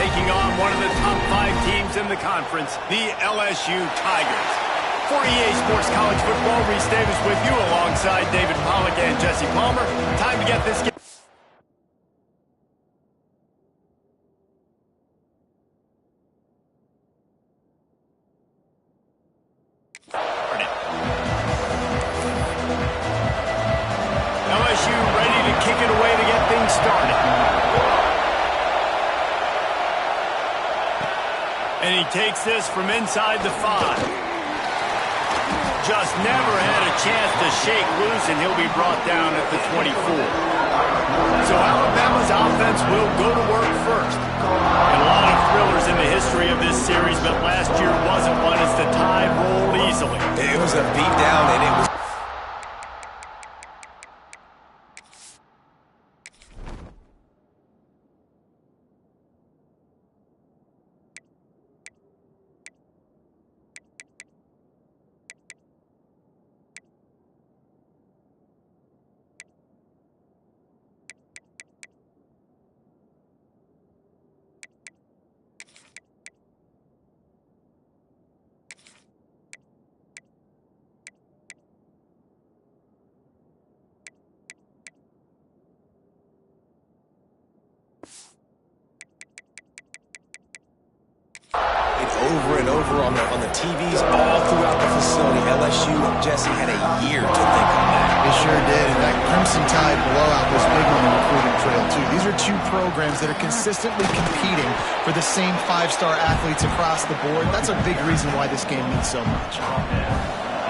taking on one of the top 5 teams in the conference, the LSU Tigers. For EA Sports College Football, Reese Davis with you alongside David Pollack and Jesse Palmer. Time to get this game. LSU ready to kick it away to get things started. And he takes this from inside the 5. Just never had a chance to shake loose, and he'll be brought down at the 24. So Alabama's offense will go to work first. And a lot of thrillers in the history of this series, but last year wasn't one as the tide rolled easily. It was a beatdown, and it was... over and over on the TVs all throughout the facility. LSU and Jesse had a year to think on that. They sure did, and that Crimson Tide blowout was big on the recruiting trail, too. These are 2 programs that are consistently competing for the same 5-star athletes across the board. That's a big reason why this game means so much.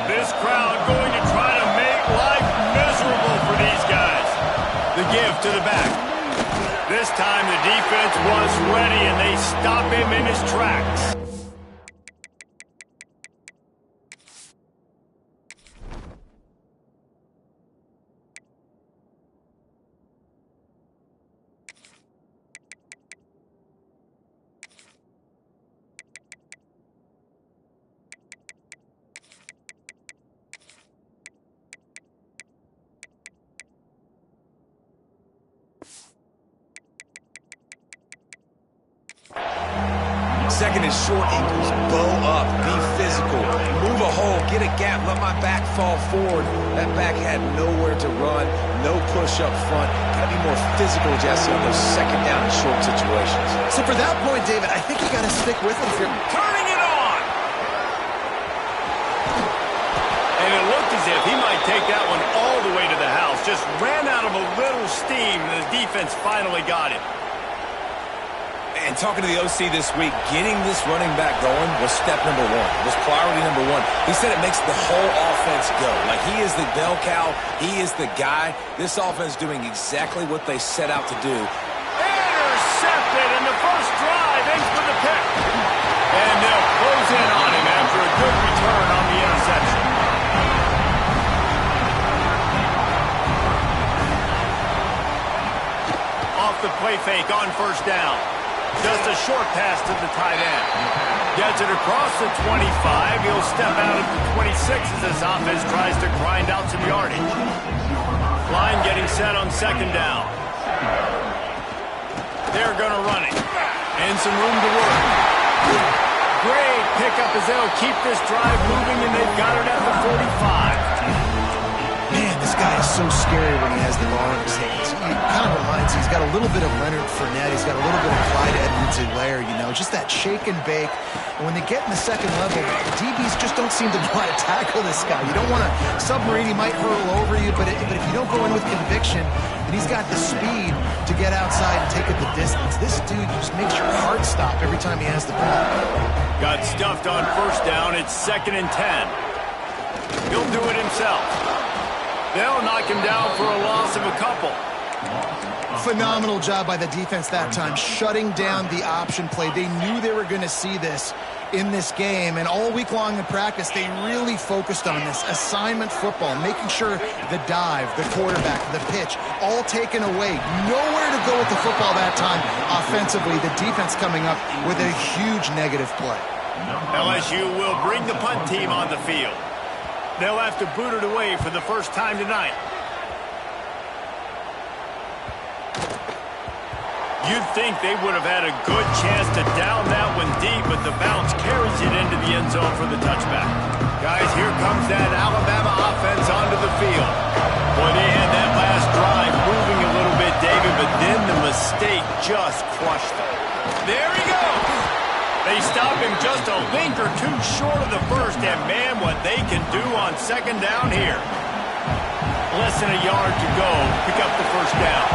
This crowd going to try to make life miserable for these guys. The give to the back. This time the defense was ready, and they stop him in his tracks. Second and short equals bow up, be physical, move a hole, get a gap, let my back fall forward. That back had nowhere to run, no push up front. Got to be more physical, Jesse, on those second down and short situations. So for that point, David, I think you got to stick with him here. Turning it on! And it looked as if he might take that one all the way to the house. Just ran out of a little steam, and the defense finally got it. And talking to the OC this week, getting this running back going was step number 1, was priority number 1. He said it makes the whole offense go. Like, he is the bell cow, he is the guy. This offense doing exactly what they set out to do. Intercepted, and the first drive ends with the pick. And they'll close in on him after a good return on the interception. Off the play fake on first down. Just a short pass to the tight end. Gets it across the 25. He'll step out at the 26 as this offense tries to grind out some yardage. Line getting set on second down. They're going to run it. And some room to work. Great pickup as they'll keep this drive moving, and they've got it at the 45. Man, this guy is so scary when he has the ball in his hands. He kind of reminds me, he's got a little bit of Leonard Fournette. He's got a little bit of Clyde Edwards-Helaire, you know, just that shake and bake. And when they get in the second level, DBs just don't seem to want to tackle this guy. You don't want to submarine. He might hurl over you, but if you don't go in with conviction, then he's got the speed to get outside and take it the distance. This dude just makes your heart stop every time he has the ball. Got stuffed on first down. It's 2nd and 10. He'll do it himself. They'll knock him down for a loss of a couple. Phenomenal job by the defense that time, shutting down the option play. They knew they were going to see this in this game, and all week long in practice, they really focused on this assignment football, making sure the dive, the quarterback, the pitch, all taken away. Nowhere to go with the football that time offensively. The defense coming up with a huge negative play. LSU will bring the punt team on the field. They'll have to boot it away for the first time tonight. You'd think they would have had a good chance to down that one deep, but the bounce carries it into the end zone for the touchback. Guys, here comes that Alabama offense onto the field. Boy, they had that last drive moving a little bit, David, but then the mistake just crushed them. There he goes. They stop him just a link or two short of the first, and man, what they can do on second down here. Less than a yard to go. Pick up the first down.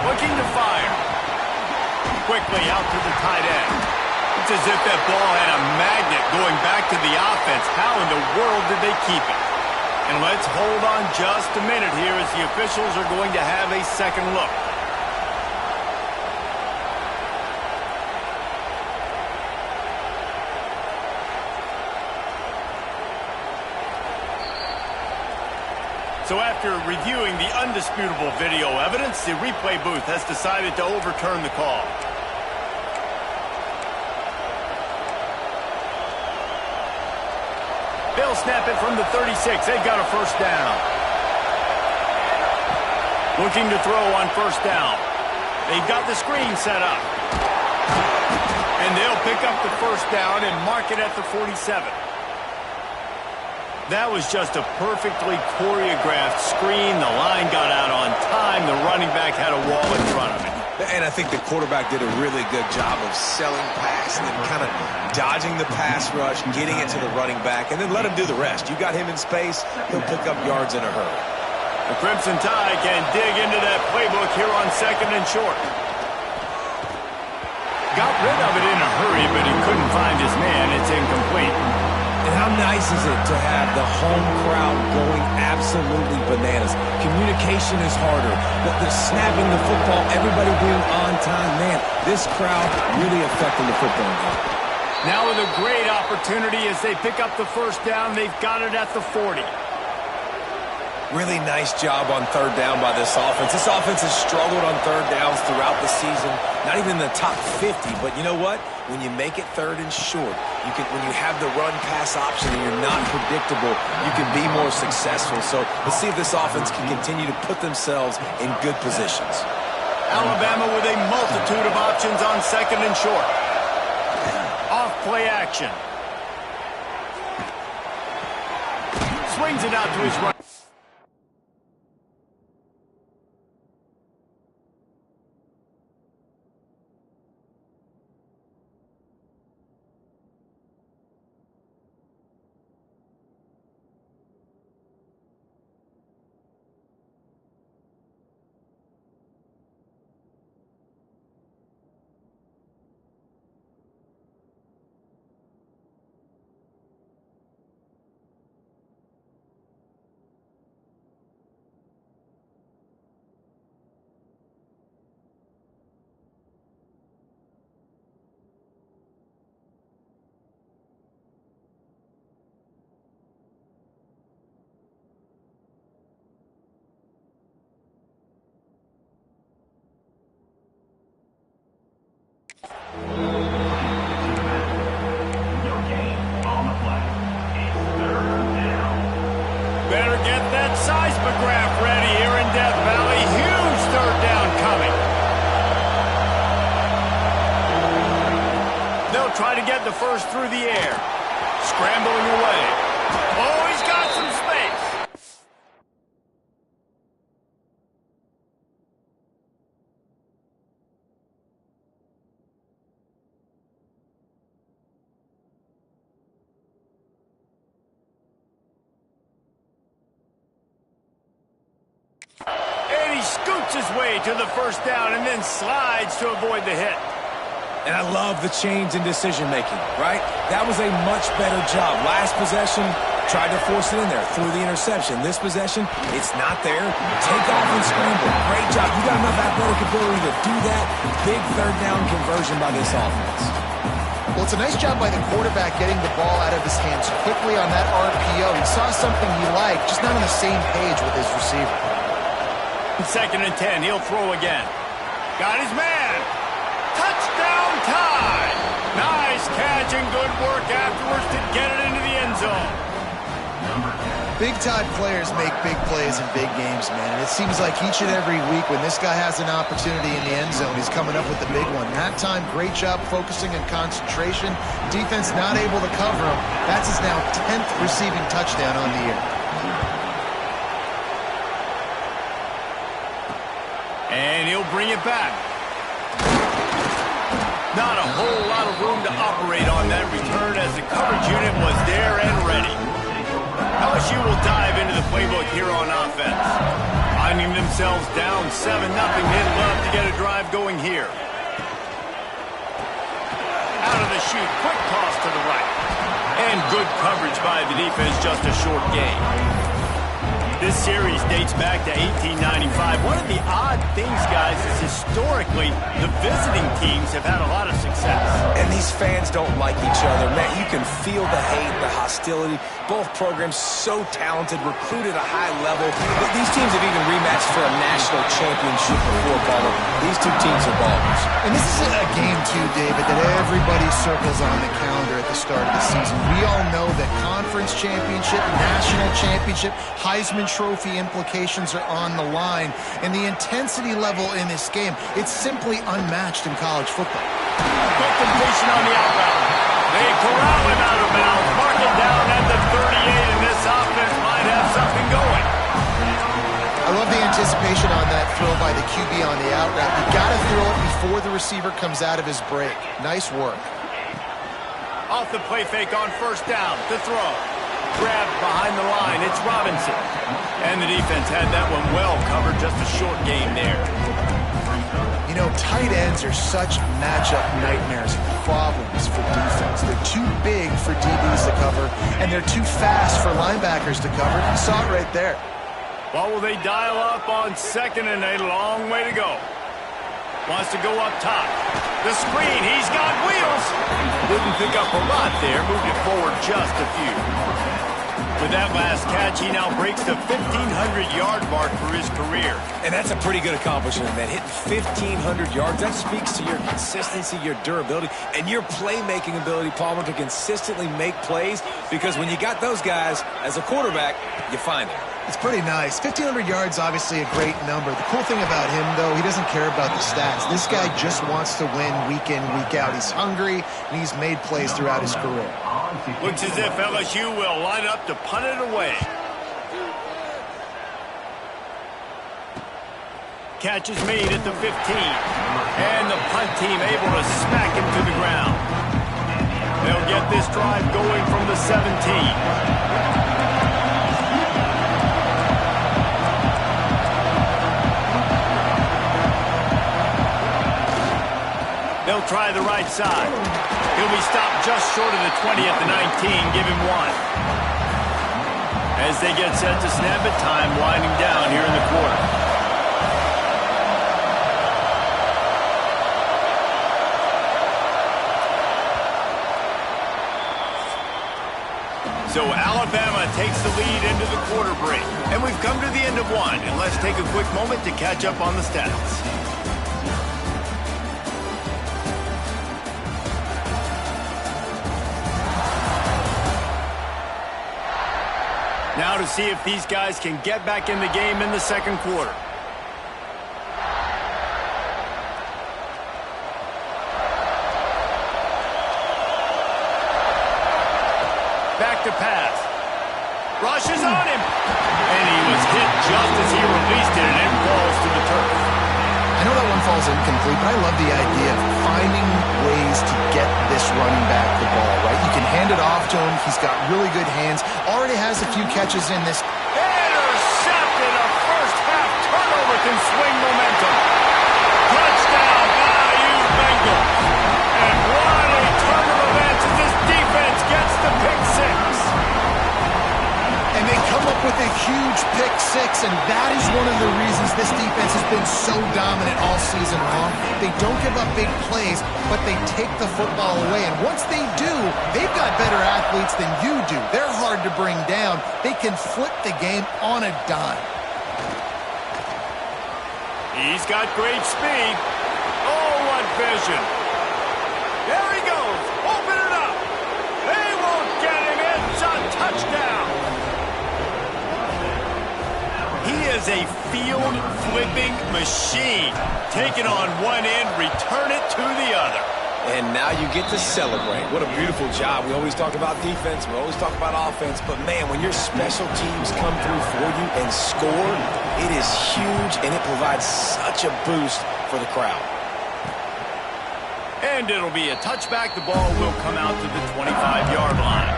Looking to fire. Quickly out to the tight end. It's as if that ball had a magnet going back to the offense. How in the world did they keep it? And let's hold on just a minute here as the officials are going to have a second look. So after reviewing the undisputable video evidence, the replay booth has decided to overturn the call. They'll snap it from the 36. They've got a first down. Looking to throw on first down. They've got the screen set up. And they'll pick up the first down and mark it at the 47. That was just a perfectly choreographed screen. The line got out on time. The running back had a wall in front of him. And I think the quarterback did a really good job of selling pass and then kind of dodging the pass rush, getting it to the running back, and then let him do the rest. You got him in space, he'll pick up yards in a hurry. The Crimson Tide can dig into that playbook here on second and short. Got rid of it in a hurry, but he couldn't find his man. It's incomplete. And how nice is it to have the home crowd going absolutely bananas? Communication is harder. The snapping the football, everybody being on time. Man, this crowd really affecting the football game. Now with a great opportunity as they pick up the first down. They've got it at the 40. Really nice job on third down by this offense. This offense has struggled on third downs throughout the season. Not even in the top 50, but you know what? When you make it third and short, when you have the run-pass option and you're not predictable, you can be more successful. So let's see if this offense can continue to put themselves in good positions. Alabama with a multitude of options on second and short. Off play action. Swings it out to his right. Better get that seismograph ready here in Death Valley. Huge third down coming. They'll try to get the first through the air. Scrambling away. Oh, he's got some space. And he scoots his way to the first down and then slides to avoid the hit. And I love the change in decision-making, right? That was a much better job. Last possession, tried to force it in there, threw the interception. This possession, it's not there. Take off and scramble. Great job. You got enough athletic ability to do that. Big third down conversion by this offense. Well, it's a nice job by the quarterback getting the ball out of his hands quickly on that RPO. He saw something he liked, just not on the same page with his receiver. Second and 10, he'll throw again. Got his man. Touchdown Tide. Nice catch and good work afterwards to get it into the end zone. Number 10. Big-time players make big plays in big games, man. And it seems like each and every week when this guy has an opportunity in the end zone, he's coming up with the big one. That time, great job focusing and concentration. Defense not able to cover him. That's his now 10th receiving touchdown on the year. And he'll bring it back. Not a whole lot of room to operate on that return as the coverage unit was there and ready. LSU will dive into the playbook here on offense. Finding themselves down 7-0, they'd love to get a drive going here. Out of the chute, quick toss to the right. And good coverage by the defense, just a short gain. This series dates back to 1895. One of the odd things, guys, is historically the visiting teams have had a lot of success. And these fans don't like each other. Man, you can feel the hate, the hostility. Both programs so talented, recruited at a high level. These teams have even rematched for a national championship before, Palmer. These two teams are ballers. And this is a game, too, David, that everybody circles on the calendar at the start of the season. We all know that conference championship, national championship, Heisman Trophy implications are on the line. And the intensity level in this game, it's simply unmatched in college football. Quick completion on the out route. They corral him out of bounds. Mark it down at the 38, and this offense might have something going. I love the anticipation on that throw by the QB on the out route. You got to throw it before the receiver comes out of his break. Nice work. Off the play fake on first down. To throw. Grab behind the line. It's Robinson. And the defense had that one well covered. Just a short game there. You know, tight ends are such matchup nightmares and problems for defense. They're too big for DBs to cover, and they're too fast for linebackers to cover. You saw it right there. Well, will they dial up on second and a long way to go? Wants to go up top. The screen, he's got wheels. Didn't pick up a lot there, moved it forward just a few. With that last catch, he now breaks the 1,500-yard mark for his career. And that's a pretty good accomplishment, man. Hitting 1,500 yards, that speaks to your consistency, your durability, and your playmaking ability, Palmer, to consistently make plays. Because when you got those guys as a quarterback, you find them. It's pretty nice. 1,500 yards, obviously a great number. The cool thing about him, though, he doesn't care about the stats. This guy just wants to win week in, week out. He's hungry, and he's made plays throughout his career. Looks as if LSU will line up to punt it away. Catch is made at the 15. And the punt team able to smack him to the ground. They'll get this drive going from the 17. They'll try the right side. He'll be stopped just short of the 20 at the 19. Give him one. As they get set to snap it, time winding down here in the quarter. So Alabama takes the lead into the quarter break. And we've come to the end of one. And let's take a quick moment to catch up on the stats. Now to see if these guys can get back in the game in the second quarter. Back to pass. Rushes on him. And he was hit just as he released it, and it falls to the turf. I know that one falls incomplete, but I love the idea of finding ways to get this running back the ball, right? You can hand it off to him. He's got really good hands. Already has a few catches in this. Intercepted. A first-half turnover can swing momentum. Touchdown, Bayou Bengals. And what a turn of events as this defense gets the pick six. And they come up with a huge pick six, and that is one of the reasons this defense has been so dominant all season long. They don't give up big plays, but they take the football away. And once they do, they've got better athletes than you do. They're hard to bring down. They can flip the game on a dime. He's got great speed. Oh, what vision. There he goes. Open it up. They won't get him. It's a touchdown. is a field-flipping machine. Take it on one end, return it to the other. And now you get to celebrate. What a beautiful job. We always talk about defense. We always talk about offense. But, man, when your special teams come through for you and score, it is huge, and it provides such a boost for the crowd. And it'll be a touchback. The ball will come out to the 25-yard line.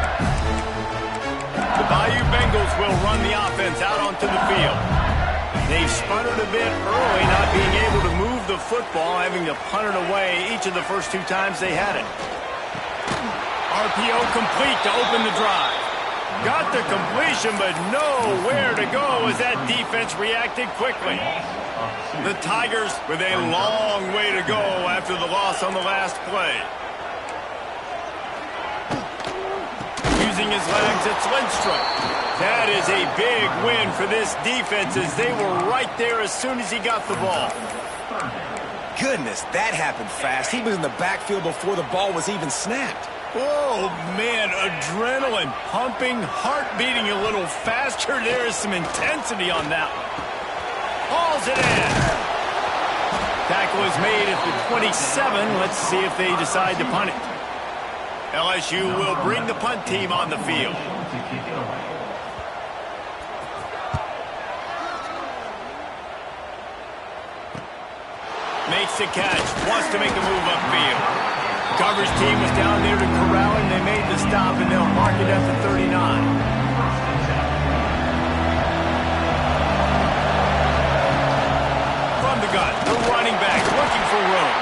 The Bayou Bengals will run the offense out onto the field. They've sputtered a bit early, not being able to move the football, having to punt it away each of the first 2 times they had it. RPO complete to open the drive. Got the completion, but nowhere to go as that defense reacted quickly. The Tigers with a long way to go after the loss on the last play. Using his legs, it's Lindstrom. That is a big win for this defense as they were right there as soon as he got the ball. Goodness, that happened fast. He was in the backfield before the ball was even snapped. Oh, man, adrenaline pumping, heart beating a little faster. There is some intensity on that one. Hauls it in. Tackle is made at the 27. Let's see if they decide to punt it. LSU will bring the punt team on the field. Makes the catch, wants to make a move upfield. Coverage team was down there to corral him. They made the stop, and they'll mark it at the 39. From the gun, the running back looking for room.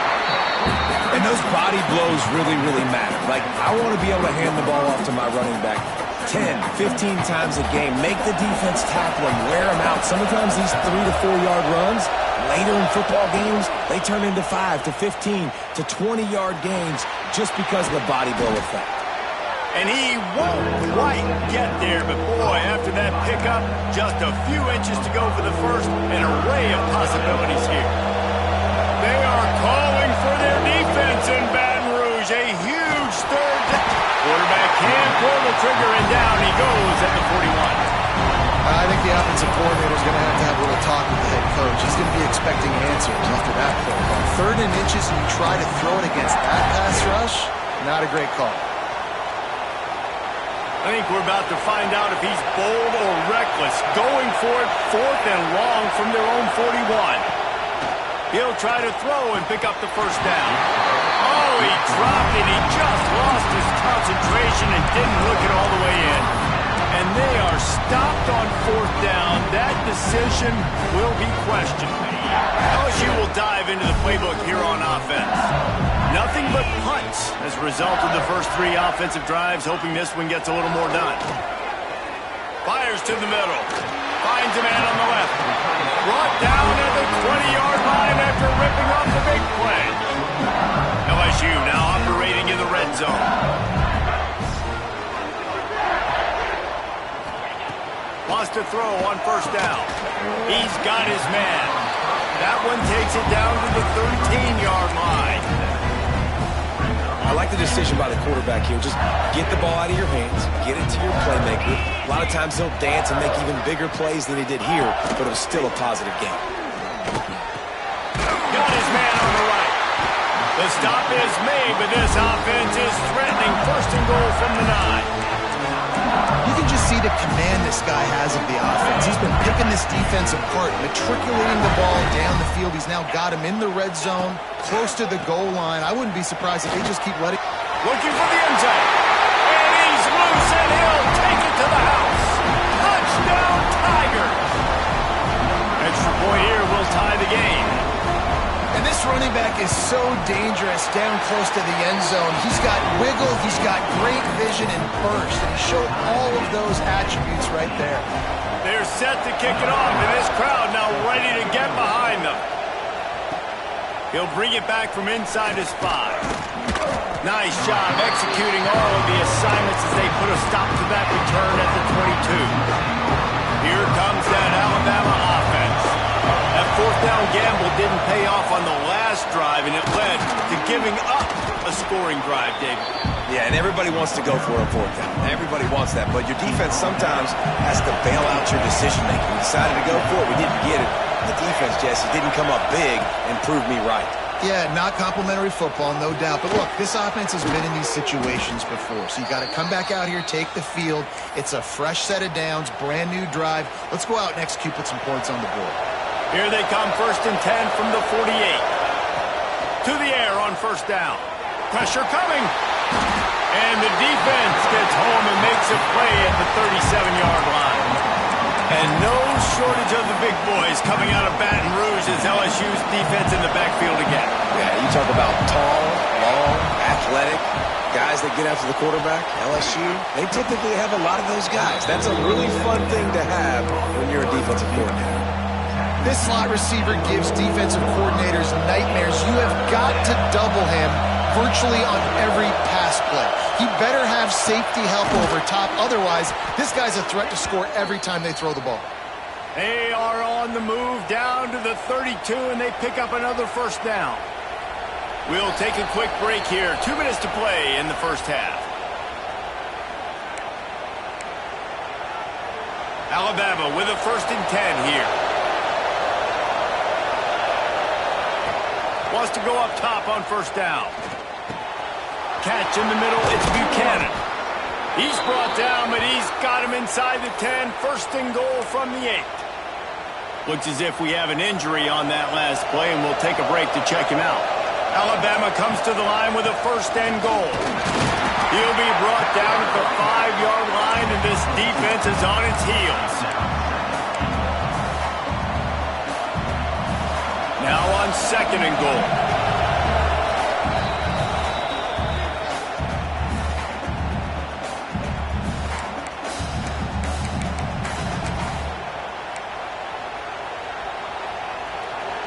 And those body blows really, really matter. Like, I want to be able to hand the ball off to my running back 10, 15 times a game. Make the defense tackle him, wear him out. Sometimes these 3 to 4 yard runs, later in football games, they turn into 5 to 15 to 20-yard games just because of the body blow effect. And he won't quite get there, but boy, after that pickup, just a few inches to go for the first, an array of possibilities here. They are calling for their defense in Baton Rouge. A huge third down. Quarterback can pull the trigger, and down he goes at the 41. I think the offensive coordinator is going to have a little talk with the head coach. He's going to be expecting answers after that play. On 3rd and inches, and you try to throw it against that pass rush, not a great call. I think we're about to find out if he's bold or reckless. Going for it, 4th and long from their own 41. He'll try to throw and pick up the first down. Oh, he dropped it. He just lost his concentration and didn't look it all the way in. And they are stopped on 4th down. That decision will be questioned. LSU will dive into the playbook here on offense. Nothing but punts as a result of the first 3 offensive drives, hoping this one gets a little more done. Fires to the middle. Finds a man on the left. Brought down at the 20-yard line after ripping off the big play. LSU now operating in the red zone. Wants to throw on 1st down. He's got his man. That one takes it down to the 13-yard line. I like the decision by the quarterback here. Just get the ball out of your hands, get it to your playmaker. A lot of times he'll dance and make even bigger plays than he did here, but it was still a positive game. Got his man on the right. The stop is made, but this offense is threatening 1st and goal from the 9. You can just see the command this guy has of the offense. He's been picking this defense apart, matriculating the ball down the field. He's now got him in the red zone, close to the goal line. I wouldn't be surprised if they just keep letting... Looking for the end zone. And he's loose, and he'll take it to the house. Touchdown, Tigers. Extra point here will tie the game. And this running back is so dangerous down close to the end zone. He's got wiggle, he's got great vision and burst, and he showed all of those attributes right there. They're set to kick it off, and this crowd now ready to get behind them. He'll bring it back from inside his 5. Nice job executing all of the assignments as they put a stop to that return at the 22. Here comes that Alabama offense. That 4th down gamble didn't pay off on the last drive, and it led to giving up a scoring drive, David. Yeah, and everybody wants to go for a fourth down. Everybody wants that, but your defense sometimes has to bail out your decision-making. We decided to go for it. We didn't get it. The defense, Jesse, didn't come up big and prove me right. Yeah, not complimentary football, no doubt. But look, this offense has been in these situations before. So you got to come back out here, take the field. It's a fresh set of downs, brand new drive. Let's go out and execute, put some points on the board. Here they come, 1st and 10 from the 48. To the air on 1st down. Pressure coming. And the defense gets home and makes a play at the 37-yard line. And no shortage of the big boys coming out of Baton Rouge as LSU's defense in the backfield again. Yeah, you talk about tall, long, athletic guys that get after the quarterback. LSU, they typically have a lot of those guys. That's a really fun thing to have when you're a defensive coordinator. This slot receiver gives defensive coordinators nightmares. You have got to double him virtually on every pass play. He better have safety help over top. Otherwise, this guy's a threat to score every time they throw the ball. They are on the move down to the 32, and they pick up another 1st down. We'll take a quick break here. 2 minutes to play in the 1st half. Alabama with a 1st and 10 here. Wants to go up top on 1st down. Catch in the middle, it's Buchanan. He's brought down, but he's got him inside the 10. 1st and goal from the 8. Looks as if we have an injury on that last play, and we'll take a break to check him out. Alabama comes to the line with a 1st and goal. He'll be brought down at the 5-yard line, and this defense is on its heels. Now on 2nd and goal.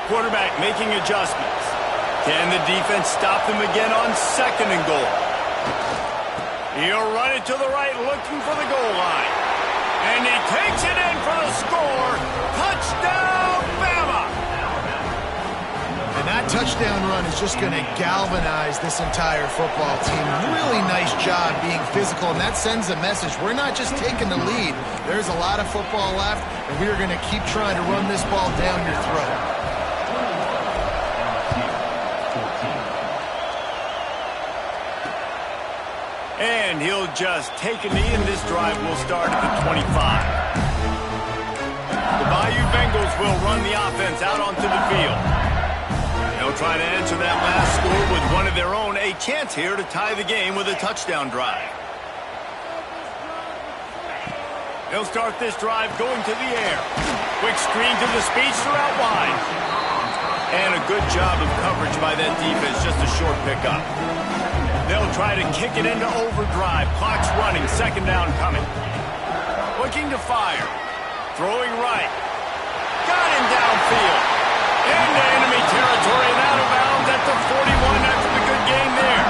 Quarterback making adjustments. Can the defense stop them again on 2nd and goal? He'll run it to the right, looking for the goal line. And he takes it in for the score. Touchdown, Bama! And that touchdown run is just going to galvanize this entire football team. Really nice job being physical, and that sends a message. We're not just taking the lead. There's a lot of football left, and we are going to keep trying to run this ball down your throat. And he'll just take a knee, and this drive will start at the 25. The Bayou Bengals will run the offense out onto the field. They'll try to answer that last score with one of their own. A chance here to tie the game with a touchdown drive. They'll start this drive going to the air. Quick screen to the speedster out wide. And a good job of coverage by that defense, just a short pickup. They'll try to kick it into overdrive. Clock's running, 2nd down coming. Looking to fire. Throwing right. Got him downfield. Into enemy territory and out of bounds at the 41 after the good game there.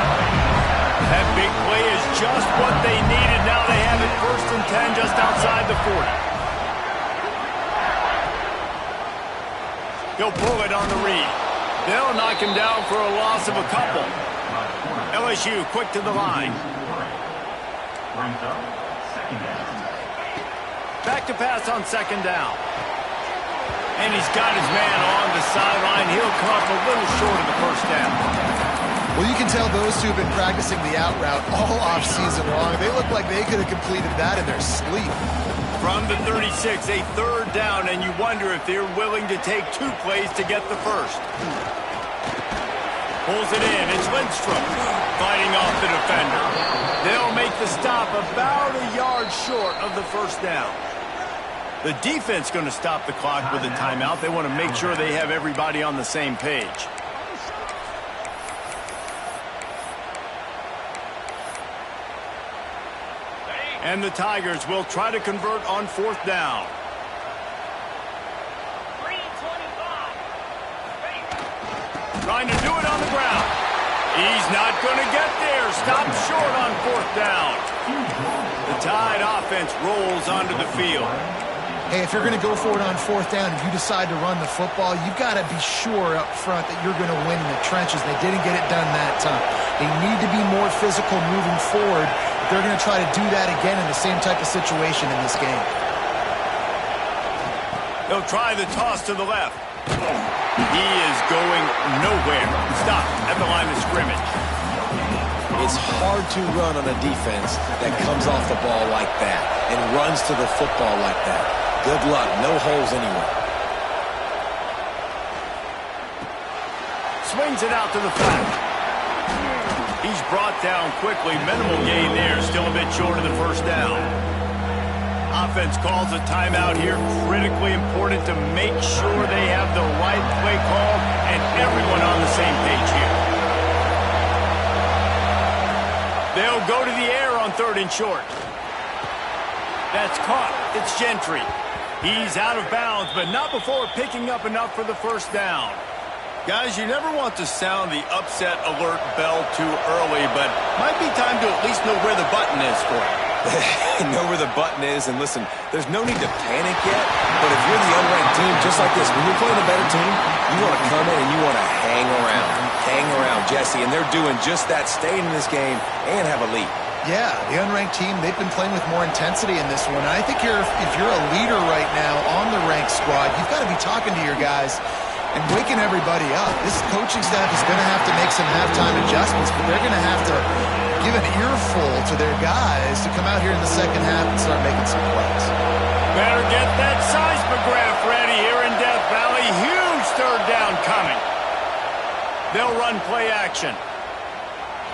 That big play is just what they needed. Now they have it 1st and 10 just outside the 40. He'll pull it on the read. They'll knock him down for a loss of a couple. LSU quick to the line. Back to pass on 2nd down. And he's got his man on the sideline. He'll come up a little short of the 1st down. Well, you can tell those two have been practicing the out route all offseason long. They look like they could have completed that in their sleep. From the 36, a 3rd down, and you wonder if they're willing to take 2 plays to get the 1st. Pulls it in. It's Lindstrom fighting off the defender. They'll make the stop about a yard short of the 1st down. The defense going to stop the clock with a timeout. They want to make sure they have everybody on the same page. And the Tigers will try to convert on 4th down. Trying to do it on the ground. He's not going to get there. Stopped short on 4th down. The Tide offense rolls onto the field. hey, if you're going to go for it on 4th down and you decide to run the football, you've got to be sure up front that you're going to win in the trenches. They didn't get it done that time. They need to be more physical moving forward. They're going to try to do that again in the same type of situation in this game. They'll try the toss to the left. He is going nowhere. Stop at the line of scrimmage. It's hard to run on a defense that comes off the ball like that and runs to the football like that. Good luck. No holes anywhere. Swings it out to the flat. He's brought down quickly. Minimal gain there. Still a bit short of the 1st down. Offense calls a timeout here. Critically important to make sure they have the right play call and everyone on the same page here. They'll go to the air on 3rd and short. That's caught. It's Gentry. He's out of bounds, but not before picking up enough for the 1st down. Guys, you never want to sound the upset alert bell too early, but might be time to at least know where the button is for you. Know where the button is, and listen, there's no need to panic yet, but if you're the unranked team, just like this, when you're playing a better team, you want to come in and you want to hang around, Jesse, and they're doing just that, staying in this game and have a lead. Yeah, the unranked team, they've been playing with more intensity in this one. I think if you're a leader right now on the ranked squad, you've got to be talking to your guys and waking everybody up. This coaching staff is going to have to make some halftime adjustments, but they're going to have to give an earful to their guys to come out here in the 2nd half and start making some plays. Better get that seismograph ready here in Death Valley. Huge 3rd down coming. They'll run play action.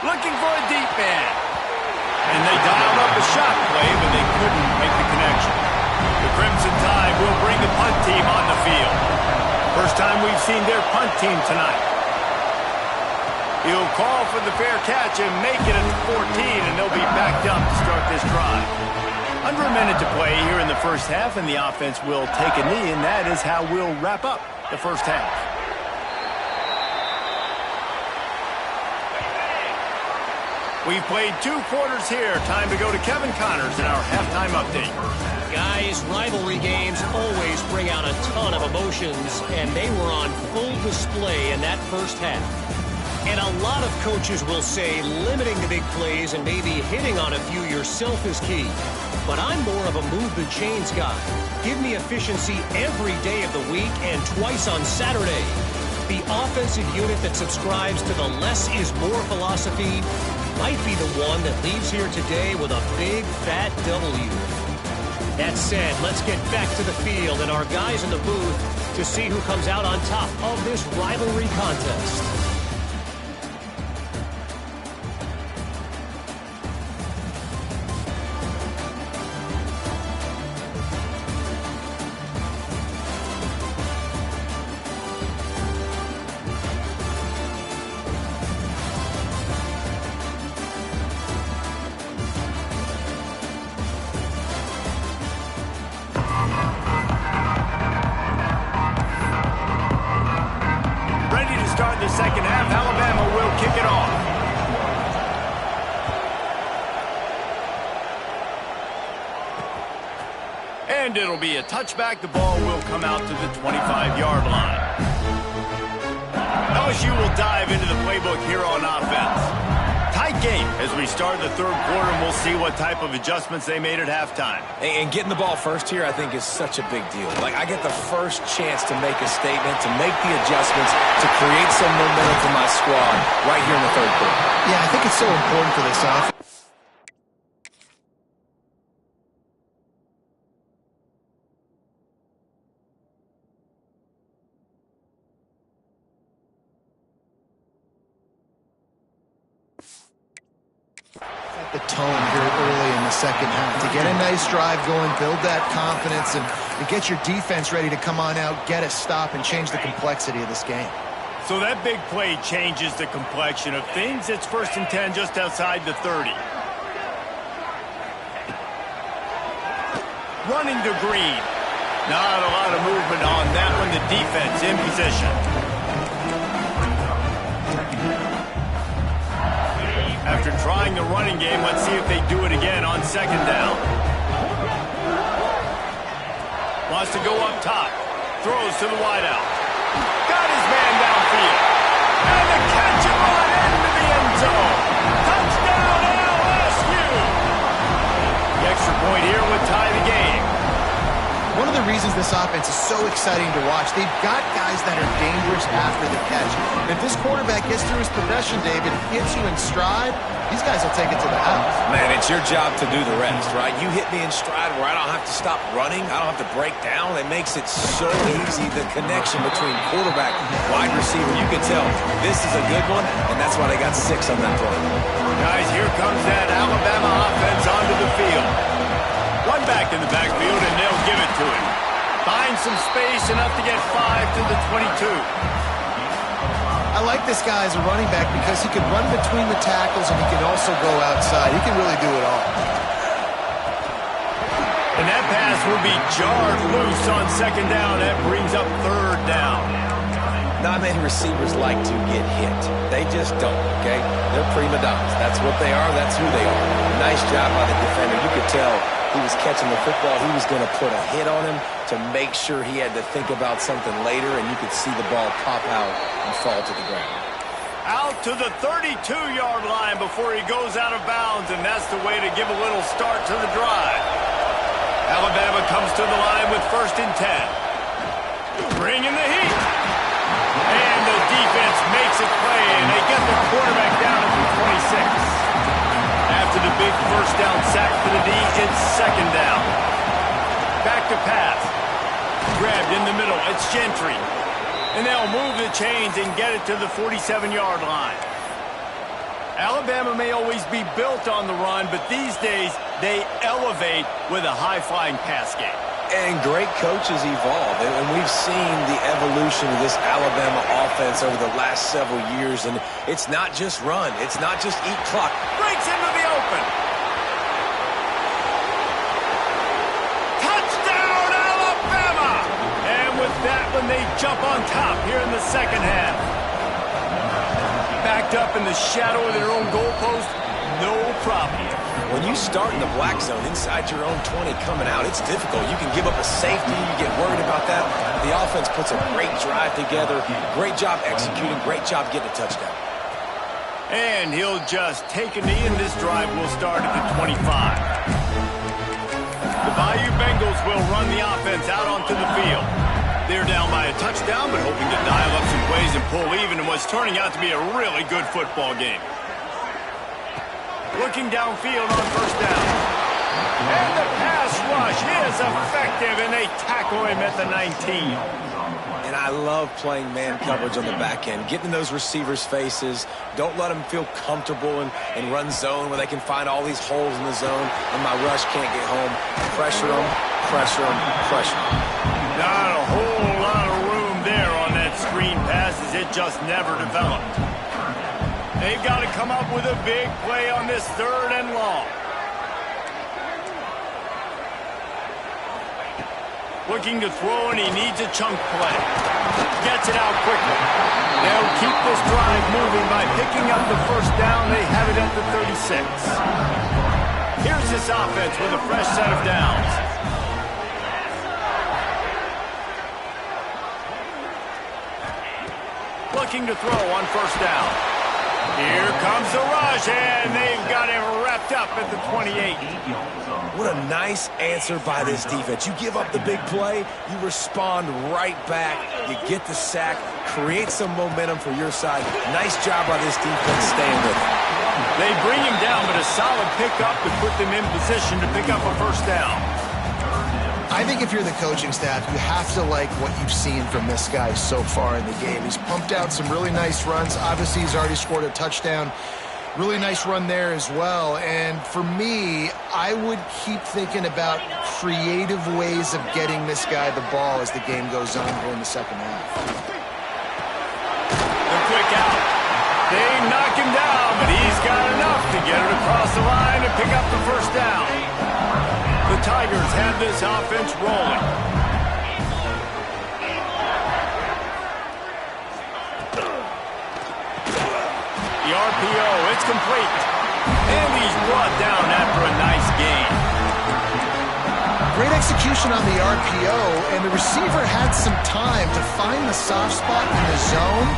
Looking for a deep man. And they dialed up a shot play, but they couldn't make the connection. The Crimson Tide will bring the punt team on the field. First time we've seen their punt team tonight. He'll call for the fair catch and make it at 14, and they'll be backed up to start this drive. Under a minute to play here in the 1st half, and the offense will take a knee, and that is how we'll wrap up the 1st half. We've played 2 quarters here. Time to go to Kevin Connors in our halftime update. Guys, rivalry games always bring out a ton of emotions, and they were on full display in that 1st half. And a lot of coaches will say limiting the big plays and maybe hitting on a few yourself is key. But I'm more of a move the chains guy. Give me efficiency every day of the week and twice on Saturday. The offensive unit that subscribes to the less is more philosophy might be the one that leaves here today with a big, fat W. That said, let's get back to the field and our guys in the booth to see who comes out on top of this rivalry contest. And it'll be a touchback. The ball will come out to the 25-yard line. LSU will dive into the playbook here on offense. Tight game as we start the 3rd quarter, and we'll see what type of adjustments they made at halftime. And getting the ball first here, I think, is such a big deal. Like, I get the first chance to make a statement, to make the adjustments, to create some momentum for my squad right here in the 3rd quarter. Yeah, I think it's so important for this offense. The tone here early in the 2nd half to get a nice drive going, build that confidence, and get your defense ready to come on out, get a stop, and change the complexity of this game. So that big play changes the complexion of things. It's 1st and 10 just outside the 30. Running to Green. Not a lot of movement on that one. The defense in position. After trying the running game, let's see if they do it again on 2nd down. Wants to go up top. Throws to the wideout. Got his man downfield. And the catch and run into the end zone. Touchdown LSU. The extra point here would tie the game. One of the reasons this offense is so exciting to watch, they've got guys that are dangerous after the catch. If this quarterback gets through his progression, David, hits you in stride, these guys will take it to the house. Man, it's your job to do the rest, right? You hit me in stride where I don't have to stop running. I don't have to break down. It makes it so easy, the connection between quarterback and wide receiver. You can tell this is a good one, and that's why they got 6 on that play. Guys, here comes that Alabama offense onto the field. One back in the backfield, and they'll give it to him. Finds some space, enough to get 5 to the 22. I like this guy as a running back because he can run between the tackles and he can also go outside. He can really do it all. And that pass will be jarred loose on second down. That brings up third down. Not many receivers like to get hit. They just don't, okay? They're prima donnas. That's what they are. That's who they are. Nice job by the defender. You could tell he was catching the football. He was going to put a hit on him to make sure he had to think about something later, and you could see the ball pop out and fall to the ground. Out to the 32-yard line before he goes out of bounds, and that's the way to give a little start to the drive. Alabama comes to the line with 1st and 10. Bringing the heat. And the defense makes it play, and they get the quarterback down at the 26. After the big first down sack for the D, it's second down. Back to pass. Grabbed in the middle. It's Gentry. And they'll move the chains and get it to the 47-yard line. Alabama may always be built on the run, but these days they elevate with a high-flying pass game. And great coaches evolve, and we've seen the evolution of this Alabama offense over the last several years, and it's not just run. It's not just eat clock. Breaks into the open. Touchdown, Alabama! And with that one, they jump on top here in the second half. Backed up in the shadow of their own goalpost, no problem. When you start in the black zone inside your own 20 coming out, it's difficult. You can give up a safety. You get worried about that. The offense puts a great drive together. Great job executing. Great job getting a touchdown. And he'll just take a knee, and this drive will start at the 25. The Bayou Bengals will run the offense out onto the field. They're down by a touchdown, but hoping to dial up some plays and pull even in what's turning out to be a really good football game. Looking downfield on first down. And the pass rush is effective, and they tackle him at the 19. And I love playing man coverage on the back end, getting in those receivers' faces. Don't let them feel comfortable and run zone where they can find all these holes in the zone, and my rush can't get home. Pressure them, pressure them, pressure them. Not a whole lot of room there on that screen pass, as it just never developed. They've got to come up with a big play on this 3rd and long. Looking to throw, and he needs a chunk play. Gets it out quickly. They'll keep this drive moving by picking up the first down. They have it at the 36. Here's this offense with a fresh set of downs. Looking to throw on first down. Here comes the rush, and they've got him wrapped up at the 28. What a nice answer by this defense. You give up the big play, you respond right back, you get the sack, create some momentum for your side. Nice job by this defense staying with it. They bring him down, but a solid pickup to put them in position to pick up a first down. I think if you're the coaching staff, you have to like what you've seen from this guy so far in the game. He's pumped out some really nice runs. Obviously, he's already scored a touchdown. Really nice run there as well. And for me, I would keep thinking about creative ways of getting this guy the ball as the game goes on here in the second half. The quick out. They knock him down, but he's got enough to get it across the line and pick up the first down. The Tigers have this offense rolling. The RPO, it's complete. And he's brought down after a nice gain. great execution on the RPO, and the receiver had some time to find the soft spot in the zone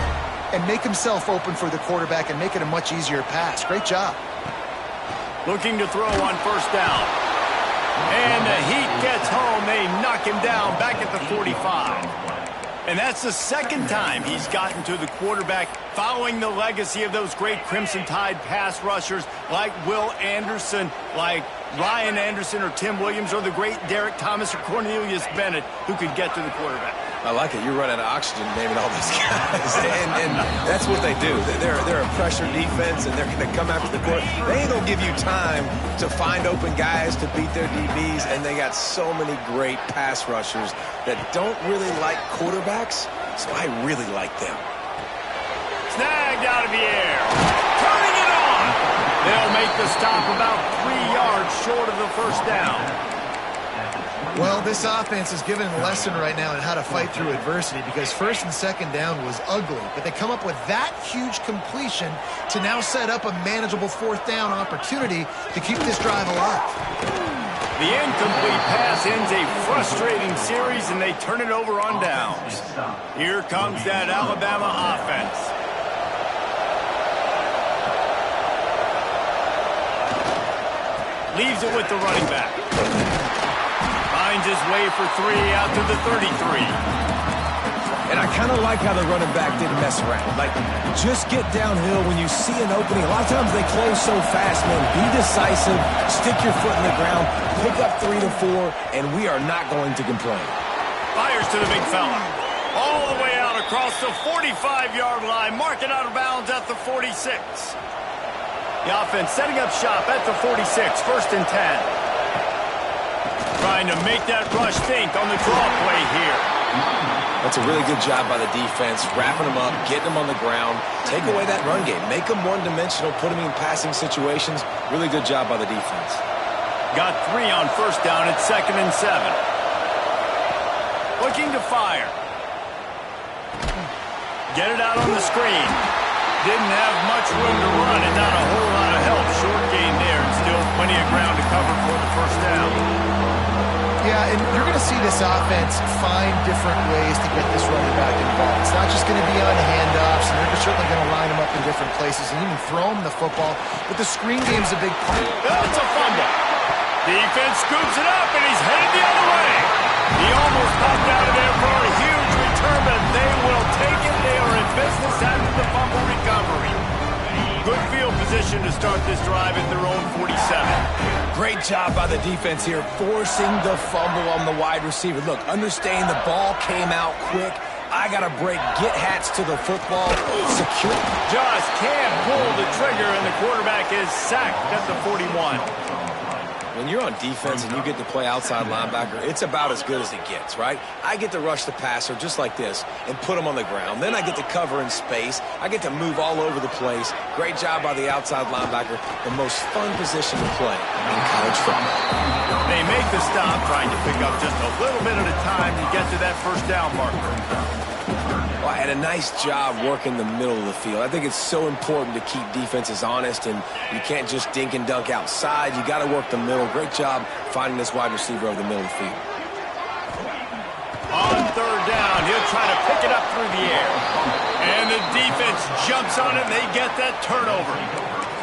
and make himself open for the quarterback and make it a much easier pass. Great job. Looking to throw on first down. And the Heat gets home. They knock him down back at the 45. And that's the second time he's gotten to the quarterback, following the legacy of those great Crimson Tide pass rushers like Will Anderson, like Ryan Anderson or Tim Williams, or the great Derek Thomas or Cornelius Bennett, who could get to the quarterback. I like it. You're running out of oxygen naming all these guys. and that's what they do. They're a pressure defense, and they're going to come after the quarter. They ain't going to give you time to find open guys to beat their DBs, and they got so many great pass rushers that don't really like quarterbacks, so I really like them. Snagged out of the air. Turning it on. They'll make the stop about 3 yards short of the first down. Well, this offense is given a lesson right now on how to fight through adversity, because first and second down was ugly, but they come up with that huge completion to now set up a manageable fourth down opportunity to keep this drive alive. The incomplete pass ends a frustrating series, and they turn it over on downs. Here comes that Alabama offense. Leaves it with the running back. Finds his way for 3 out to the 33. And I kind of like how the running back didn't mess around. Like, just get downhill when you see an opening. A lot of times they close so fast, man. Be decisive, stick your foot in the ground, pick up 3 to 4, and we are not going to complain. Fires to the big fella. All the way out across the 45-yard line. Mark it out of bounds at the 46. The offense setting up shop at the 46, first and 10. Trying to make that rush think on the draw play here. That's a really good job by the defense, wrapping them up, getting them on the ground, take away that run game, make them one-dimensional, put them in passing situations. Really good job by the defense. Got 3 on first down at 2nd and 7. Looking to fire. Get it out on the screen. Didn't have much room to run and not a whole lot of help. Short gain there, and still plenty of ground to cover for the first down. Yeah, and you're going to see this offense find different ways to get this running back involved. It's not just going to be on handoffs, and they're certainly going to line them up in different places and even throw them the football, but the screen game's a big part. That's a fumble. Defense scoops it up, and he's headed the other way. He almost popped out of there for a huge return, but they will take it. They are in business after the fumble recovery. Good field position to start this drive at their own 47. Great job by the defense here, forcing the fumble on the wide receiver. Look, understand the ball came out quick. I got to break, get hats to the football, secure. Just can't pull the trigger, and the quarterback is sacked at the 41. When you're on defense and you get to play outside linebacker, it's about as good as it gets, right? I get to rush the passer just like this and put him on the ground. Then I get to cover in space. I get to move all over the place. Great job by the outside linebacker. The most fun position to play in college football. They make the stop, trying to pick up just a little bit at a time to get to that first down marker. Well, I had a nice job working the middle of the field. I think it's so important to keep defenses honest, and you can't just dink and dunk outside. You got to work the middle. Great job finding this wide receiver over the middle of the field. On third down, he'll try to pick it up through the air. And the defense jumps on it, and they get that turnover.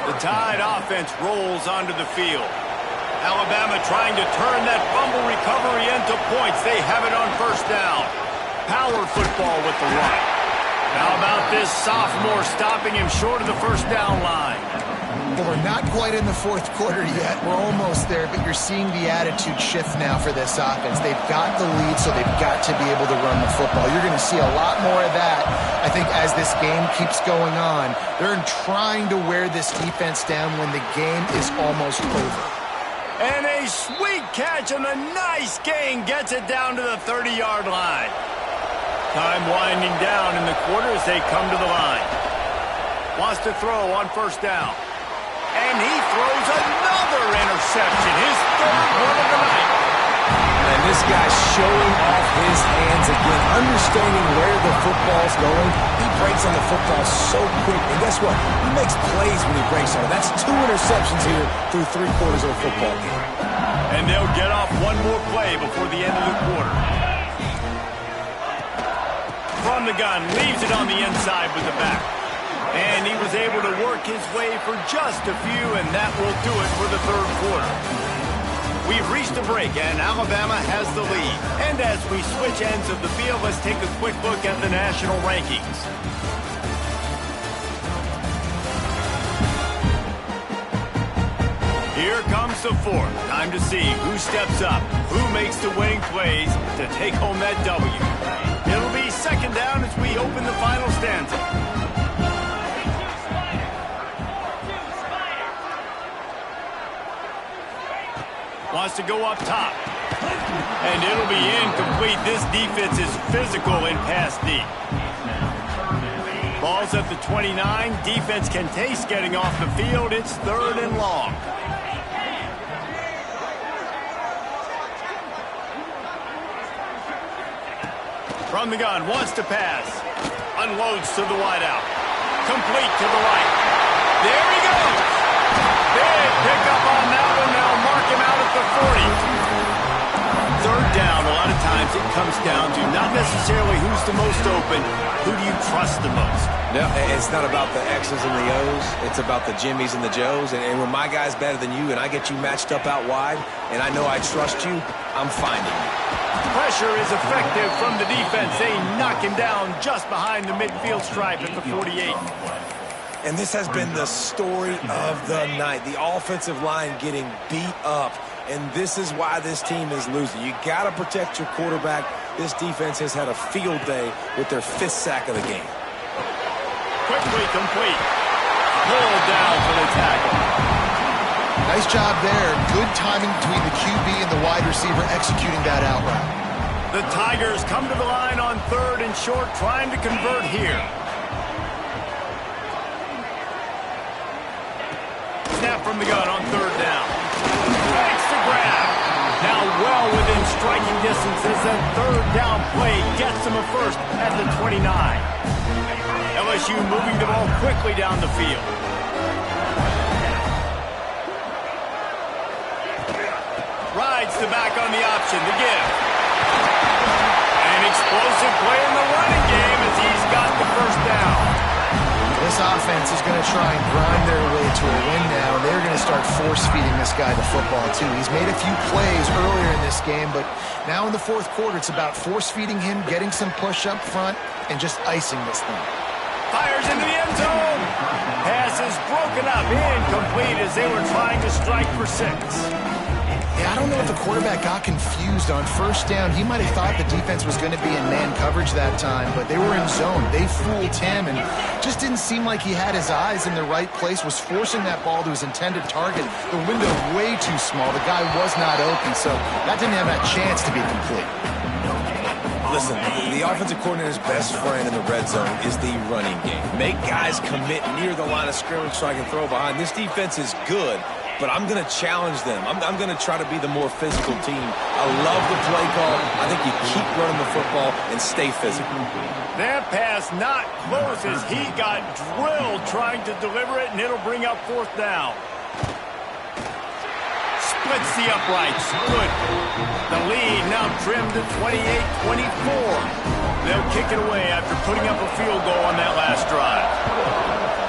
The Tide offense rolls onto the field. Alabama trying to turn that fumble recovery into points. They have it on first down. Power football with the run. How about this sophomore stopping him short of the first down line? Well, we're not quite in the fourth quarter yet. We're almost there, but you're seeing the attitude shift now for this offense. They've got the lead, so they've got to be able to run the football. You're going to see a lot more of that, I think, as this game keeps going on. They're trying to wear this defense down when the game is almost over. And a sweet catch and a nice gain gets it down to the 30-yard line. Time winding down in the quarter as they come to the line. Wants to throw on first down. And he throws another interception, his third one of the night. And this guy's showing off his hands again, understanding where the football's going. He breaks on the football so quick. And guess what? He makes plays when he breaks on it. That's 2 interceptions here through 3 quarters of a football game. And they'll get off one more play before the end of the quarter. From the gun, leaves it on the inside with the back. And he was able to work his way for just a few, and that will do it for the 3rd quarter. We've reached a break, and Alabama has the lead. And as we switch ends of the field, let's take a quick look at the national rankings. Here comes the 4th. Time to see who steps up, who makes the winning plays to take home that W. It'll be 2nd down as we open the final stanza. Wants to go up top. And it'll be incomplete. This defense is physical in pass deep. Ball's at the 29. Defense can taste getting off the field. It's 3rd and long. From the gun, wants to pass. Unloads to the wideout. Complete to the right. There he goes. Big pickup on that one. They'll mark him out at the 40. 3rd down, a lot of times it comes down to not necessarily who's the most open, who do you trust the most? No, it's not about the X's and the O's. It's about the Jimmies and the Joes. And when my guy's better than you and I get you matched up out wide and I know I trust you, I'm finding you. Pressure is effective from the defense. They knock him down just behind the midfield stripe at the 48. And this has been the story of the night. The offensive line getting beat up. And this is why this team is losing. You got to protect your quarterback. This defense has had a field day with their 5th sack of the game. Quickly complete. Pulled down for the tackle. Nice job there. Good timing between the QB and the wide receiver executing that out route. The Tigers come to the line on 3rd and short, trying to convert here. Snap from the gun on 3rd down. Makes the grab. Now well within striking distance as that 3rd down play gets them a first at the 29. LSU moving the ball quickly down the field. Rides the back on the option, the give. An explosive play in the running game as he's got the 1st down. This offense is going to try and grind their way to a win now. They're going to start force-feeding this guy the football, too. He's made a few plays earlier in this game, but now in the 4th quarter, it's about force-feeding him, getting some push up front, and just icing this thing. Fires into the end zone. Pass is broken up, incomplete as they were trying to strike for 6. Yeah, I don't know if the quarterback got confused on 1st down. He might have thought the defense was going to be in man coverage that time, but they were in zone. They fooled him and just didn't seem like he had his eyes in the right place, was forcing that ball to his intended target. The window way too small. The guy was not open, so that didn't have that chance to be complete. Listen, the offensive coordinator's best friend in the red zone is the running game. Make guys commit near the line of scrimmage so I can throw behind. This defense is good, but I'm going to challenge them. I'm going to try to be the more physical team. I love the play call. I think you keep running the football and stay physical. That pass not close as he got drilled trying to deliver it, and it'll bring up 4th down. Splits the uprights. Good. The lead now trimmed to 28-24. They'll kick it away after putting up a field goal on that last drive.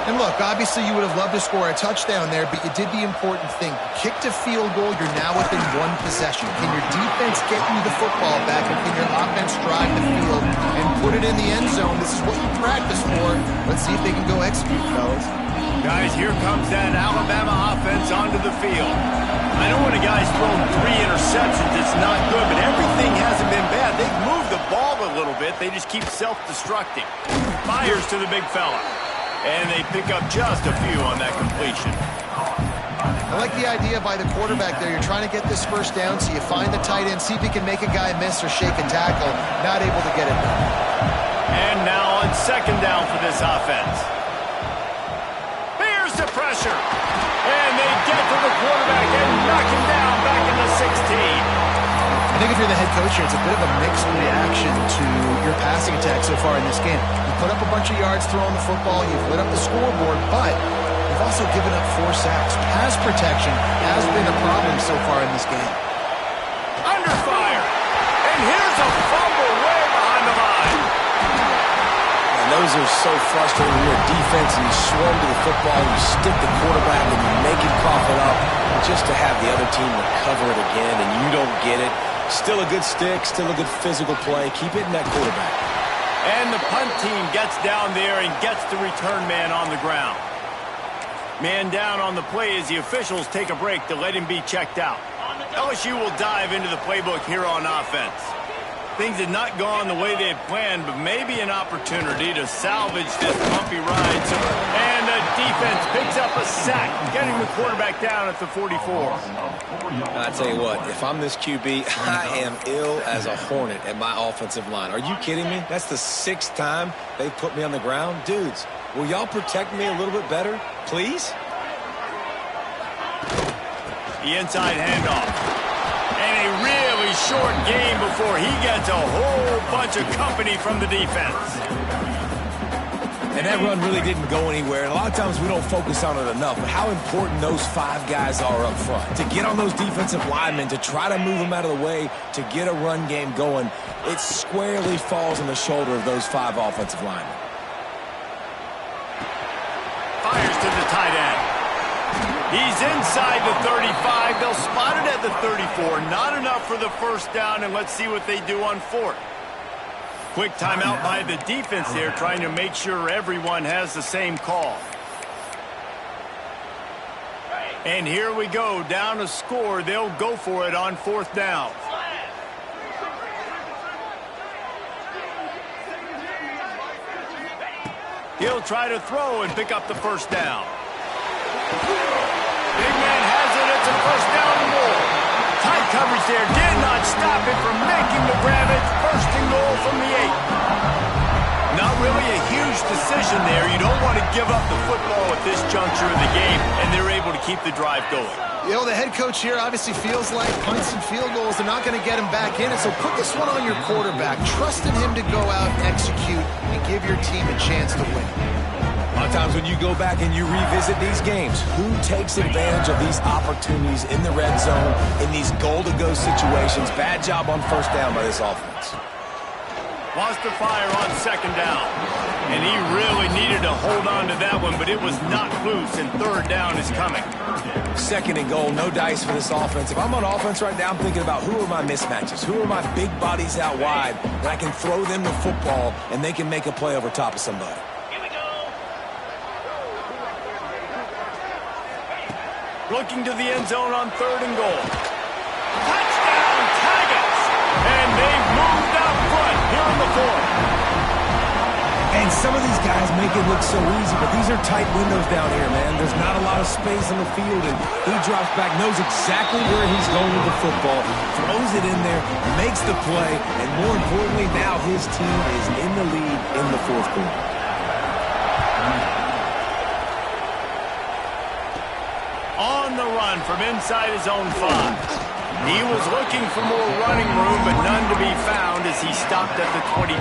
And look, obviously you would have loved to score a touchdown there, but you did the important thing. Kicked a field goal, you're now within 1 possession. Can your defense get you the football back, and can your offense drive the field and put it in the end zone? This is what you practice for. Let's see if they can go execute, fellas. Guys, here comes that Alabama offense onto the field. I know when a guy's thrown 3 interceptions, it's not good, but everything hasn't been bad. They've moved the ball a little bit. They just keep self-destructing. Fires to the big fella. And they pick up just a few on that completion. I like the idea by the quarterback there. You're trying to get this 1st down, so you find the tight end, see if he can make a guy miss or shake a tackle. Not able to get it done. And now on 2nd down for this offense. Here's the pressure. And they get to the quarterback and knock him down back in the 16. I think if you're the head coach here, it's a bit of a mixed reaction to your passing attack so far in this game. You put up a bunch of yards throwing the football, you've lit up the scoreboard, but you've also given up 4 sacks. Pass protection has been a problem so far in this game. Under fire. And here's a fumble way behind the line. And those are so frustrating when you're a defense and you swarm to the football, you stick the quarterback and you make him cough it up just to have the other team recover it again and you don't get it. Still a good stick, still a good physical play. Keep hitting that quarterback. And the punt team gets down there and gets the return man on the ground. Man down on the play as the officials take a break to let him be checked out. LSU will dive into the playbook here on offense. Things had not gone the way they had planned, but maybe an opportunity to salvage this bumpy ride. And the defense picks up a sack, getting the quarterback down at the 44. I tell you what, if I'm this QB, I am ill as a hornet at my offensive line. Are you kidding me? That's the 6th time they've put me on the ground. Dudes, will y'all protect me a little bit better, please? The inside handoff. And a really short game before he gets a whole bunch of company from the defense. And that run really didn't go anywhere. And a lot of times we don't focus on it enough. But how important those 5 guys are up front. To get on those defensive linemen, to try to move them out of the way, to get a run game going, it squarely falls on the shoulder of those 5 offensive linemen. Fires to the tight end. He's inside the 35. They'll spot it at the 34. Not enough for the first down, and let's see what they do on 4th. Quick timeout by the defense there, trying to make sure everyone has the same call. And here we go, down a score. They'll go for it on 4th down. He'll try to throw and pick up the first down. Big man has it. It's a first down and more. Tight coverage there. Did not stop it from making the grab. It's 1st and goal from the 8. Not really a huge decision there. You don't want to give up the football at this juncture of the game, and they're able to keep the drive going. You know, the head coach here obviously feels like punts and field goals, they're not going to get him back in it, so put this one on your quarterback. Trust in him to go out and execute and give your team a chance to win. A lot of times when you go back and you revisit these games, who takes advantage of these opportunities in the red zone, in these goal-to-go situations? Bad job on 1st down by this offense. Lost the fire on 2nd down. And he really needed to hold on to that one, but it was not loose, and 3rd down is coming. 2nd and goal, no dice for this offense. If I'm on offense right now, I'm thinking about who are my mismatches? Who are my big bodies out wide that I can throw them the football and they can make a play over top of somebody? Looking to the end zone on 3rd and goal. Touchdown, Tigers! And they've moved out front here in the 4th. And some of these guys make it look so easy, but these are tight windows down here, man. There's not a lot of space on the field, and he drops back, knows exactly where he's going with the football, throws it in there, makes the play, and more importantly, now his team is in the lead in the 4th quarter. On the run from inside his own 5. He was looking for more running room, but none to be found as he stopped at the 23.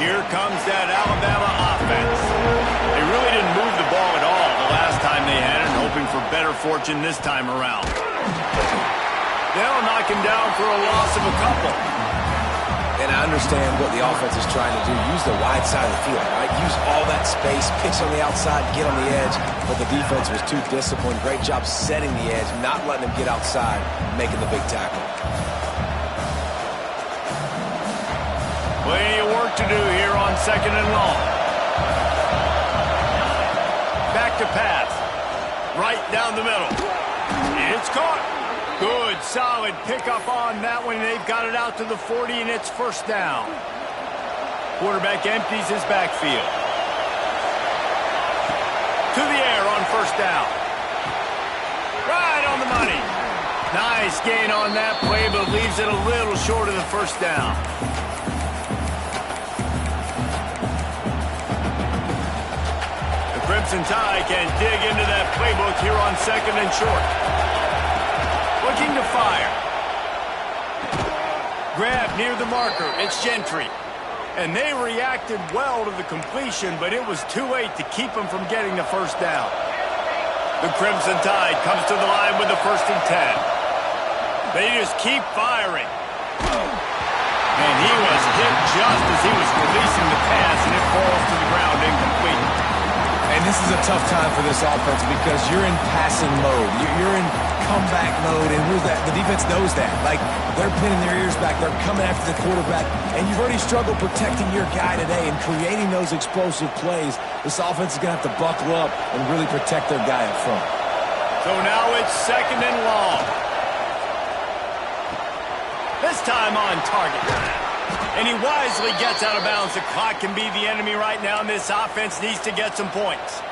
Here comes that Alabama offense. They really didn't move the ball at all the last time they had it, hoping for better fortune this time around. They'll knock him down for a loss of a couple. And I understand what the offense is trying to do. Use the wide side of the field, right? Use all that space, pitch on the outside, get on the edge. But the defense was too disciplined. Great job setting the edge, not letting him get outside, making the big tackle. Plenty of work to do here on 2nd and long. Back to pass. Right down the middle. It's caught. Good, solid pickup on that one. They've got it out to the 40, and it's 1st down. Quarterback empties his backfield. To the air on 1st down. Right on the money. Nice gain on that play, but leaves it a little short of the 1st down. The Crimson Tide can dig into that playbook here on 2nd and short. Looking to fire. Grab near the marker. It's Gentry. And they reacted well to the completion, but it was too late to keep them from getting the first down. The Crimson Tide comes to the line with the 1st and 10. They just keep firing. And he was hit just as he was releasing the pass, and it falls to the ground incomplete. And this is a tough time for this offense because you're in passing mode. You're in comeback mode, and the defense knows that. Like, they're pinning their ears back. They're coming after the quarterback, and you've already struggled protecting your guy today and creating those explosive plays. This offense is going to have to buckle up and really protect their guy up front. So now it's 2nd and long. This time on target. And he wisely gets out of bounds. The clock can be the enemy right now, and this offense needs to get some points.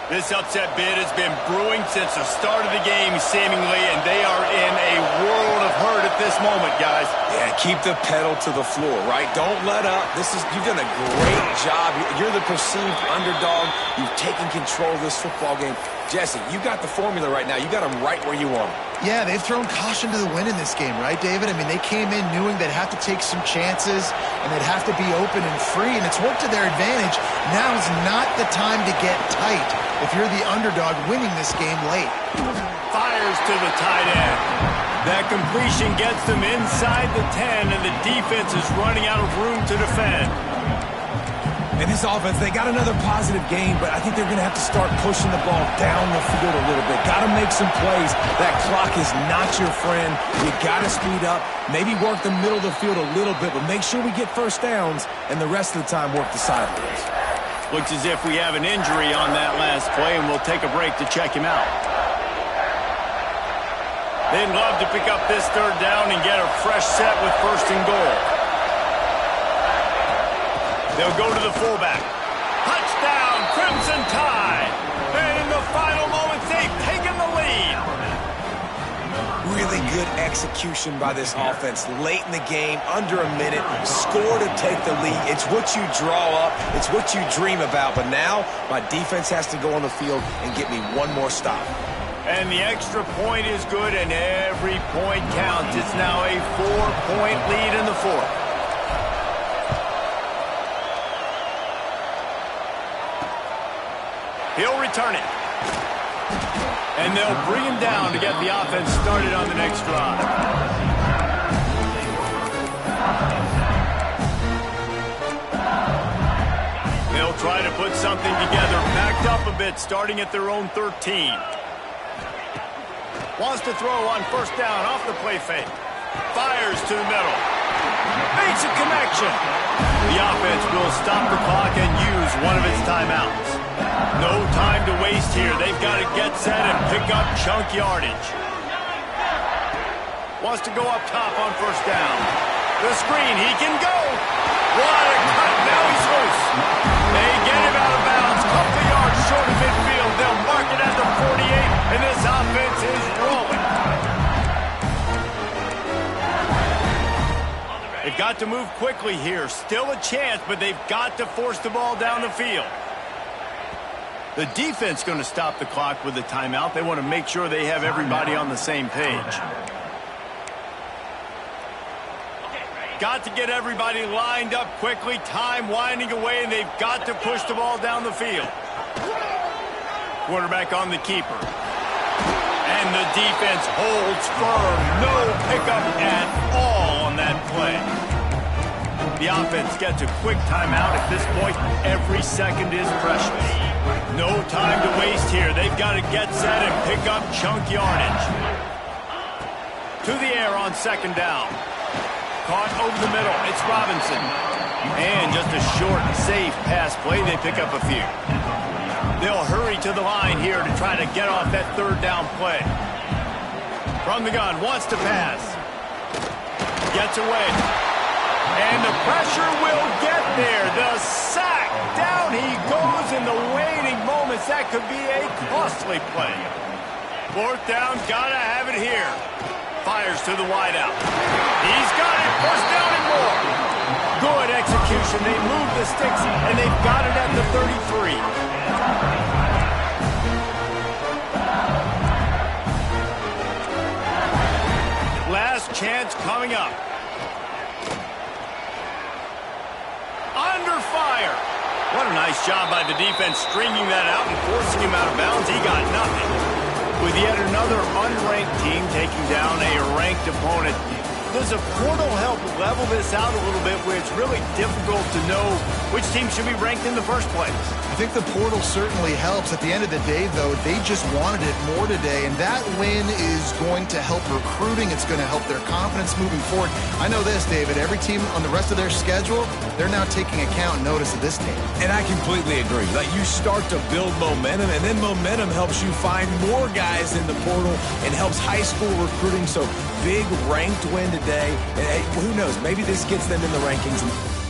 This upset bid has been brewing since the start of the game, seemingly, and they are in a world of hurt at this moment, guys. Yeah, keep the pedal to the floor, right? Don't let up. You've done a great job. You're the perceived underdog. You've taken control of this football game. Jesse, you got the formula right now. You got them right where you want them. Yeah, they've thrown caution to the wind in this game, right, David? I mean, they came in knowing they'd have to take some chances, and they'd have to be open and free, and it's worked to their advantage. Now's not the time to get tight if you're the underdog winning this game late. Fires to the tight end. That completion gets them inside the 10, and the defense is running out of room to defend. And this offense, they got another positive game, but I think they're going to have to start pushing the ball down the field a little bit. Got to make some plays. That clock is not your friend. You got to speed up, maybe work the middle of the field a little bit, but make sure we get first downs, and the rest of the time work the sidelines. Looks as if we have an injury on that last play, and we'll take a break to check him out. They'd love to pick up this 3rd down and get a fresh set with 1st and goal. They'll go to the fullback. Touchdown, Crimson Tide! And in the final moments, they've taken the lead. Really good execution by this offense. Late in the game, under a minute, score to take the lead. It's what you draw up. It's what you dream about. But now, my defense has to go on the field and get me one more stop. And the extra point is good, and every point counts. It's now a 4-point lead in the 4th. He'll return it. And they'll bring him down to get the offense started on the next drive. They'll try to put something together, backed up a bit, starting at their own 13. Wants to throw on 1st down off the play fake. Fires to the middle. Makes a connection. The offense will stop the clock and use one of its timeouts. No time to waste here. They've got to get set and pick up chunk yardage. Wants to go up top on 1st down. The screen, he can go. What a cut. Now he's loose. They get him out of bounds. Couple yards short of midfield. They'll mark it at the 48, and this offense is rolling. They've got to move quickly here. Still a chance, but they've got to force the ball down the field. The defense going to stop the clock with the timeout. They want to make sure they have everybody on the same page. Got to get everybody lined up quickly. Time winding away, and they've got to push the ball down the field. Quarterback on the keeper. And the defense holds firm. No pickup at all on that play. The offense gets a quick timeout. At this point, every second is precious. No time to waste here. They've got to get set and pick up chunk yardage. To the air on 2nd down. Caught over the middle. It's Robinson. And just a short, safe pass play. They pick up a few. They'll hurry to the line here to try to get off that 3rd down play. From the gun, wants to pass. Gets away. And the pressure will get there. The sack. Down he goes in the waiting moments. That could be a costly play. 4th down, gotta have it here. Fires to the wideout. He's got it. 1st down and more. Good execution. They move the sticks, and they've got it at the 33. Last chance yards coming up. Under fire. What a nice job by the defense stringing that out and forcing him out of bounds. He got nothing. With yet another unranked team taking down a ranked opponent, does a portal help level this out a little bit where it's really difficult to know which team should be ranked in the first place? I think the portal certainly helps. At the end of the day, though, they just wanted it more today, and that win is going to help recruiting. It's going to help their confidence moving forward. I know this, David, every team on the rest of their schedule, they're now taking account and notice of this game. And I completely agree. Like, you start to build momentum, and then momentum helps you find more guys in the portal and helps high school recruiting. So big ranked win today. And, hey, who knows? Maybe this gets them in the rankings.